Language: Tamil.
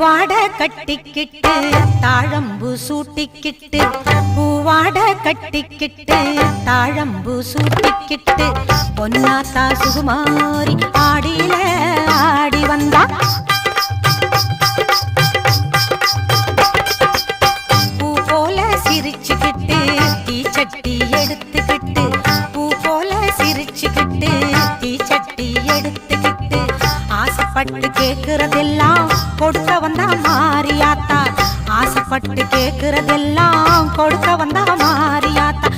பூவாட கட்டிக்கிட்டு தாழம்பு சூட்டிக்கிட்டு பூவாட கட்டிக்கிட்டு தாழம்பு சூட்டிக்கிட்டு பொன்னாத்தா சுகுமாரி ஆடியில ஆடி வந்தா பூ போல சிரிச்சுக்கிட்டு தீச்சட்டி எடுத்துக்கிட்டு பூ போல சிரிச்சுக்கிட்டு தீச்சட்டி எடுத்துக்கிட்டு ஆசைப்பட்டு கேக்குறதெல்லாம் கொடுக்க வந்தா மாரியாத்தா ஆசைப்பட்டு கேக்குறதெல்லாம் கொடுக்க வந்தா மாரியாத்தா